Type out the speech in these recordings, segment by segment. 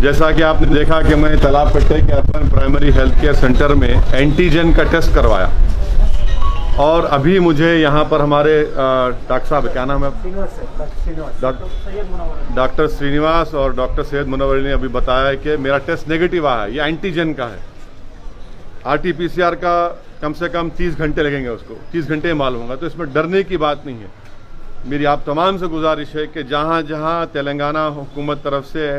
जैसा कि आपने देखा कि मैं तालाब कट्टे के urban primary health care centre में एंटीजन का टेस्ट करवाया और अभी मुझे यहाँ पर हमारे डॉक्टर साहब, क्या नाम है? डॉक्टर श्रीनिवास और डॉक्टर सैयद मुनव्वर ने अभी बताया कि मेरा टेस्ट नेगेटिव आया है। ये एंटीजन का है। RT-PCR का कम से कम 30 घंटे लगेंगे, उसको 30 घंटे में मालूम होगा, तो इसमें डरने की बात नहीं है। मेरी आप तमाम से गुजारिश है कि जहाँ जहाँ तेलंगाना हुकूमत तरफ से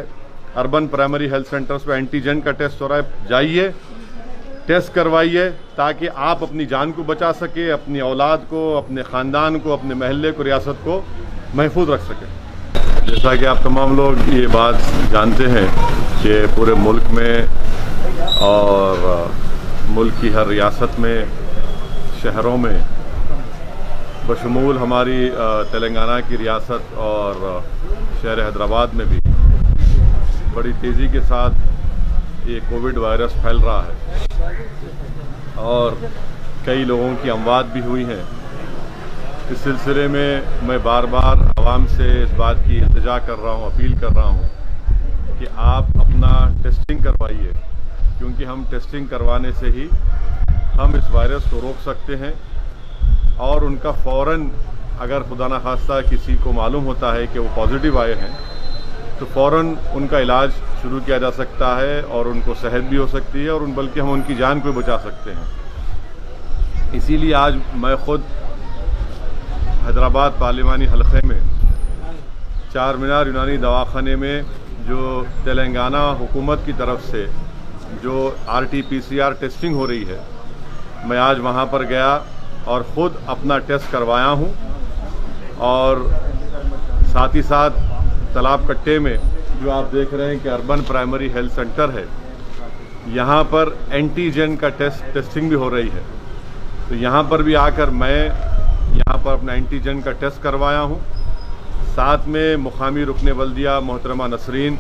अर्बन प्राइमरी हेल्थ सेंटर्स पर एंटीजन का टेस्ट हो रहा है, जाइए टेस्ट करवाइए ताकि आप अपनी जान को बचा सके, अपनी औलाद को, अपने ख़ानदान को, अपने महल्ले को, रियासत को महफूज रख सके। जैसा कि आप तमाम लोग ये बात जानते हैं कि पूरे मुल्क में और मुल्क की हर रियासत में, शहरों में, बशमूल हमारी तेलंगाना की रियासत और शहर हैदराबाद में भी बड़ी तेज़ी के साथ ये कोविड वायरस फैल रहा है और कई लोगों की अमवात भी हुई हैं। इस सिलसिले में मैं बार बार आवाम से इस बात की इल्तिजा कर रहा हूँ, अपील कर रहा हूँ कि आप अपना टेस्टिंग करवाइए, क्योंकि हम टेस्टिंग करवाने से ही हम इस वायरस को रोक सकते हैं और उनका फ़ौरन, अगर खुदा न खास्ता किसी को मालूम होता है कि वो पॉजिटिव आए हैं, तो फ़ौरन उनका इलाज शुरू किया जा सकता है और उनको सेहत भी हो सकती है और बल्कि हम उनकी जान को बचा सकते हैं। इसीलिए आज मैं ख़ुद हैदराबाद पार्लिमानी हलक़े में चार मीनार यूनानी दवाखाने में जो तेलंगाना हुकूमत की तरफ से जो RT-PCR टेस्टिंग हो रही है, मैं आज वहाँ पर गया और ख़ुद अपना टेस्ट करवाया हूँ। और साथ ही साथ तालाब कट्टे में जो आप देख रहे हैं कि अर्बन प्राइमरी हेल्थ सेंटर है, यहाँ पर एंटीजन का टेस्टिंग भी हो रही है। तो यहाँ पर भी आकर मैं यहाँ पर अपना एंटीजन का टेस्ट करवाया हूँ। साथ में मुकामी रुकने बल्दिया मोहतरमा नसरीन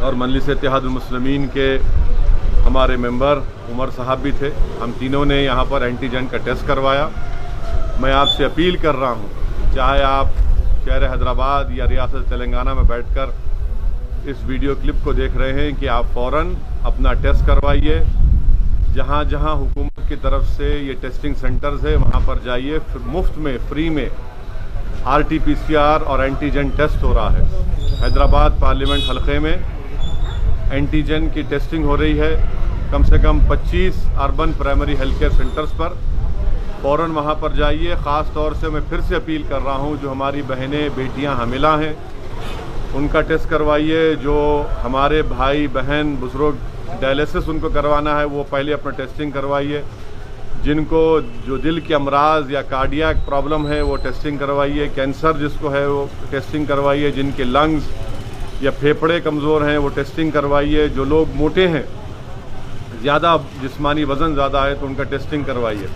और मजलिस इत्तेहादुल मुस्लिमीन के हमारे मेंबर उमर साहब भी थे। हम तीनों ने यहाँ पर एंटीजन का टेस्ट करवाया। मैं आपसे अपील कर रहा हूँ, चाहे आप शहर हैदराबाद या रियासत तेलंगाना में बैठकर इस वीडियो क्लिप को देख रहे हैं, कि आप फ़ौरन अपना टेस्ट करवाइए। जहाँ जहाँ हुकूमत की तरफ से ये टेस्टिंग सेंटर्स है वहाँ पर जाइए, मुफ्त में, फ्री में RT-PCR और एंटीजन टेस्ट हो रहा है। हैदराबाद पार्लियामेंट हलक़े में एंटीजन की टेस्टिंग हो रही है कम से कम 25 urban primary health care centres पर। फ़ौरन वहाँ पर जाइए। ख़ास तौर से मैं फिर से अपील कर रहा हूँ, जो हमारी बहनें बेटियाँ हामिला हैं उनका टेस्ट करवाइए। जो हमारे भाई बहन बुजुर्ग डायलिसिस उनको करवाना है, वो पहले अपना टेस्टिंग करवाइए। जिनको जो दिल के अमराज या कार्डियक प्रॉब्लम है वो टेस्टिंग करवाइए। कैंसर जिसको है वो टेस्टिंग करवाइए। जिनके लंग्स या फेफड़े कमज़ोर हैं वो टेस्टिंग करवाइए। जो लोग मोटे हैं, ज़्यादा जिस्मानी वज़न ज़्यादा है, तो उनका टेस्टिंग करवाइए।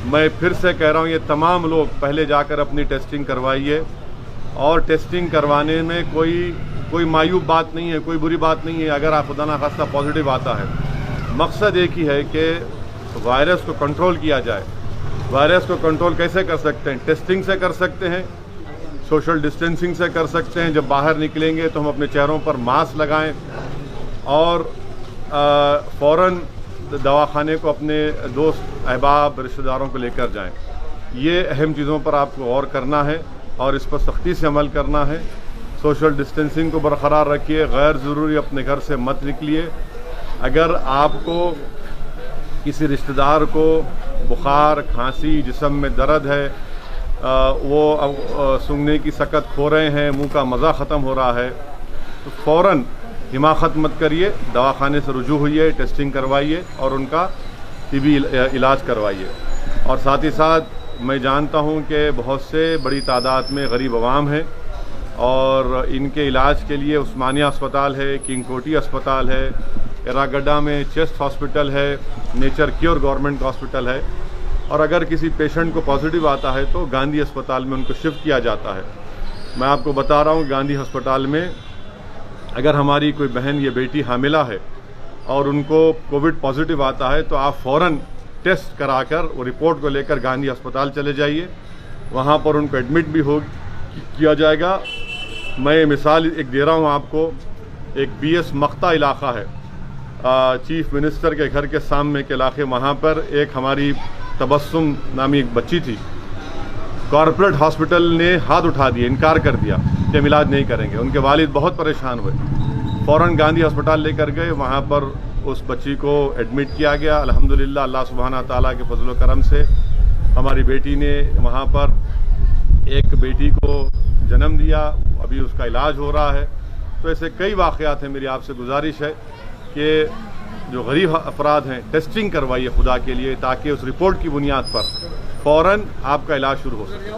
मैं फिर से कह रहा हूँ, ये तमाम लोग पहले जाकर अपनी टेस्टिंग करवाइए। और टेस्टिंग करवाने में कोई मायूब बात नहीं है, कोई बुरी बात नहीं है अगर आप खुदा न खास्ता पॉजिटिव आता है। मकसद एक ही है कि वायरस को कंट्रोल किया जाए। वायरस को कंट्रोल कैसे कर सकते हैं? टेस्टिंग से कर सकते हैं, सोशल डिस्टेंसिंग से कर सकते हैं। जब बाहर निकलेंगे तो हम अपने चेहरों पर मास्क लगाएं और फ़ौरन दवाखाने को अपने दोस्त अहबाब रिश्तेदारों को लेकर जाएं। ये अहम चीज़ों पर आपको गौर करना है और इस पर सख्ती से अमल करना है। सोशल डिस्टेंसिंग को बरकरार रखिए। गैर ज़रूरी अपने घर से मत निकलिए। अगर आपको किसी रिश्तेदार को बुखार, खांसी, जिस्म में दर्द है, वो सूंघने की सकत खो रहे हैं, मुंह का मज़ा ख़त्म हो रहा है, तो फ़ौरन हिमाकत मत करिए, दवाखाने से रुजू होइए, टेस्टिंग करवाइए और उनका तिबी इलाज करवाइए। और साथ ही साथ मैं जानता हूं कि बहुत से बड़ी तादाद में गरीब अवाम है और इनके इलाज के लिए उस्मानिया अस्पताल है, किंग कोटी अस्पताल है, एरागड्डा में चेस्ट हॉस्पिटल है, नेचर क्योर गवर्नमेंट हॉस्पिटल है। और अगर किसी पेशेंट को पॉजिटिव आता है तो गांधी अस्पताल में उनको शिफ्ट किया जाता है। मैं आपको बता रहा हूँ, गांधी अस्पताल में अगर हमारी कोई बहन या बेटी हामिला है और उनको कोविड पॉजिटिव आता है तो आप फ़ौरन टेस्ट कराकर वो रिपोर्ट को लेकर गांधी अस्पताल चले जाइए। वहाँ पर उनको एडमिट भी किया जाएगा। मैं मिसाल एक दे रहा हूँ आपको एक BS मख्ता इलाका है, चीफ मिनिस्टर के घर के सामने के इलाके, वहाँ पर एक हमारी तबस्सुम नामी एक बच्ची थी। कॉरपोरेट हॉस्पिटल ने हाथ उठा दिया, इनकार कर दिया कि हम इलाज नहीं करेंगे। उनके वालिद बहुत परेशान हुए, फ़ौरन गांधी अस्पताल लेकर गए। वहाँ पर उस बच्ची को एडमिट किया गया। अल्हम्दुलिल्लाह अल्लाह सुब्हाना ताला के फजल व करम से हमारी बेटी ने वहाँ पर एक बेटी को जन्म दिया, अभी उसका इलाज हो रहा है। तो ऐसे कई वाक़यात हैं। मेरी आपसे गुजारिश है कि जो गरीब अफराद हैं, टेस्टिंग करवाइए खुदा के लिए, ताकि उस रिपोर्ट की बुनियाद पर फ़ौरन आपका इलाज शुरू हो सके।